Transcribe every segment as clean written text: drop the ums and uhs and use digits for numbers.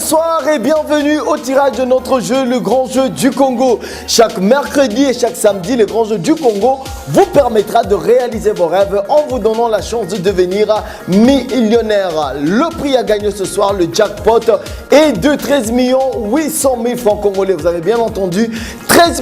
Bonsoir et bienvenue au tirage de notre jeu, le grand jeu du Congo. Chaque mercredi et chaque samedi, le grand jeu du Congo vous permettra de réaliser vos rêves en vous donnant la chance de devenir millionnaire. Le prix à gagner ce soir, le jackpot, est de 13 800 000 francs congolais. Vous avez bien entendu, 13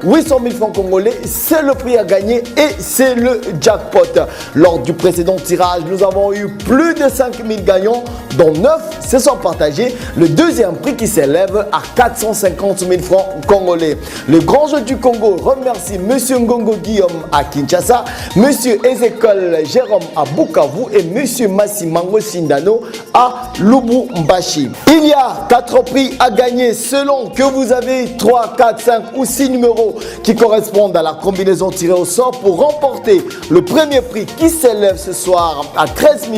800 000 francs congolais, c'est le prix à gagner et c'est le jackpot. Lors du précédent tirage, nous avons eu plus de 5 000 gagnants, dont 9 se sont partagés. Le deuxième prix qui s'élève à 450 000 francs congolais. Le grand jeu du Congo remercie M. Ngongo Guillaume à Kinshasa, M. Ezekiel Jérôme à Bukavu et M. Massimango Sindano à Lubumbashi. Il y a 4 prix à gagner selon que vous avez 3, 4, 5 ou 6 numéros qui correspondent à la combinaison tirée au sort pour remporter le premier prix qui s'élève ce soir à 13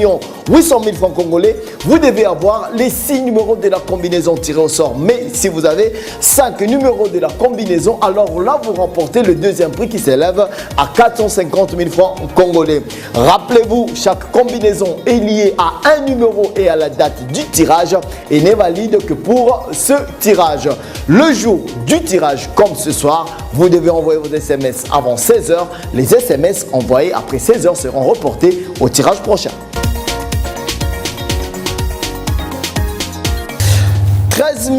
800 000 francs congolais. Vous devez avoir les 6 numéros de la combinaison tirée au sort. Mais si vous avez 5 numéros de la combinaison, alors là, vous remportez le deuxième prix qui s'élève à 450 000 francs congolais. Rappelez-vous, chaque combinaison est liée à un numéro et à la date du tirage et n'est valide que pour ce tirage. Le jour du tirage, comme ce soir, vous devez envoyer vos SMS avant 16 h. Les SMS envoyés après 16 h seront reportés au tirage prochain. 13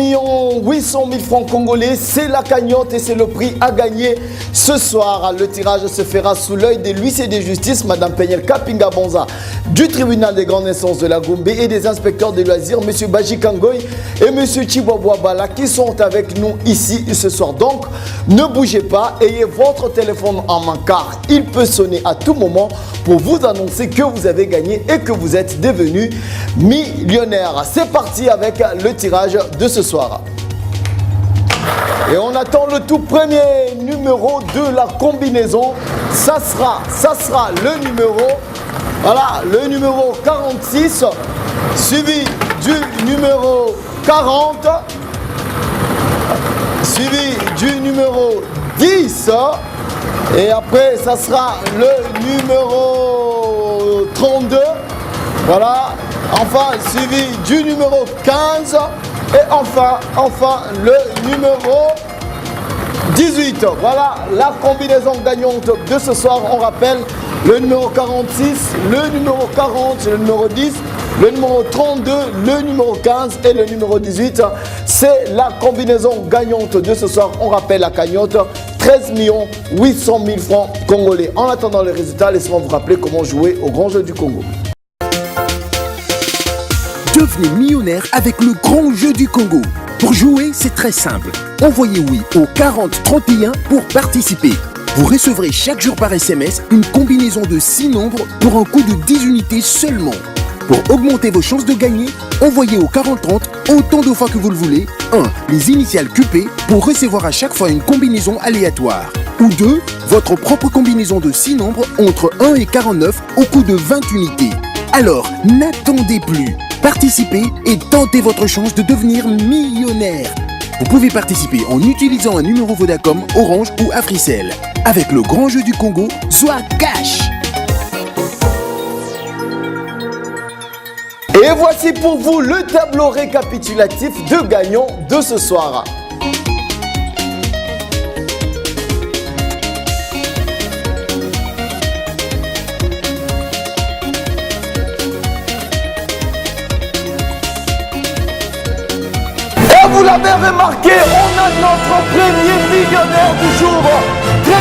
800 000 francs congolais, c'est la cagnotte et c'est le prix à gagner ce soir. Le tirage se fera sous l'œil de l'huissier de justice, Mme Peniel Kapinga Bonza, du tribunal des grandes instances de la Gombe et des inspecteurs des loisirs, M. Baji Kangoy et M. Chibwabwa Bala, qui sont avec nous ici ce soir. Donc, ne bougez pas, ayez votre téléphone en main car il peut sonner à tout moment pour vous annoncer que vous avez gagné et que vous êtes devenu millionnaire. C'est parti avec le tirage de ce soir. Et on attend le tout premier numéro de la combinaison. Ça sera le numéro, voilà, le numéro 46, suivi du numéro 40, suivi du numéro 10. Et après, ça sera le numéro 32. Voilà. Enfin, suivi du numéro 15. Et enfin, le numéro 18. Voilà la combinaison gagnante de ce soir. On rappelle le numéro 46, le numéro 40, le numéro 10, le numéro 32, le numéro 15 et le numéro 18. C'est la combinaison gagnante de ce soir. On rappelle la cagnotte, 13 800 000 francs congolais. En attendant les résultats, laissez-moi vous rappeler comment jouer au grand jeu du Congo. Devenez millionnaire avec le grand jeu du Congo. Pour jouer, c'est très simple. Envoyez oui au 40 31 pour participer. Vous recevrez chaque jour par SMS une combinaison de 6 nombres pour un coût de 10 unités seulement. Pour augmenter vos chances de gagner, envoyez au 40 30 autant de fois que vous le voulez. 1. Les initiales QP pour recevoir à chaque fois une combinaison aléatoire. Ou 2. Votre propre combinaison de 6 nombres entre 1 et 49 au coût de 20 unités. Alors, n'attendez plus. Participez et tentez votre chance de devenir millionnaire. Vous pouvez participer en utilisant un numéro Vodacom, Orange ou Africell. Avec le grand jeu du Congo, soit cash. Et voici pour vous le tableau récapitulatif de gagnants de ce soir. Vous l'avez remarqué, on a notre premier millionnaire du jour. 13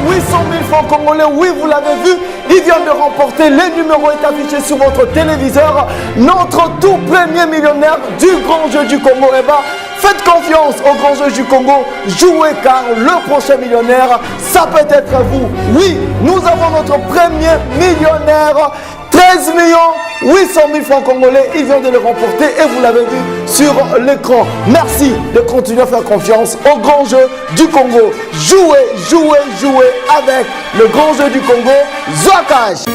800 000 francs congolais. Oui, vous l'avez vu, il vient de remporter. Le numéro est affiché sur votre téléviseur. Notre tout premier millionnaire du grand jeu du Congo. Eh bien, faites confiance au grand jeu du Congo. Jouez car le prochain millionnaire, ça peut être vous. Oui, nous avons notre premier millionnaire. 13 800 000 francs congolais, il vient de le remporter et vous l'avez vu sur l'écran. Merci de continuer à faire confiance au grand jeu du Congo. Jouez avec le grand jeu du Congo, Zouakash.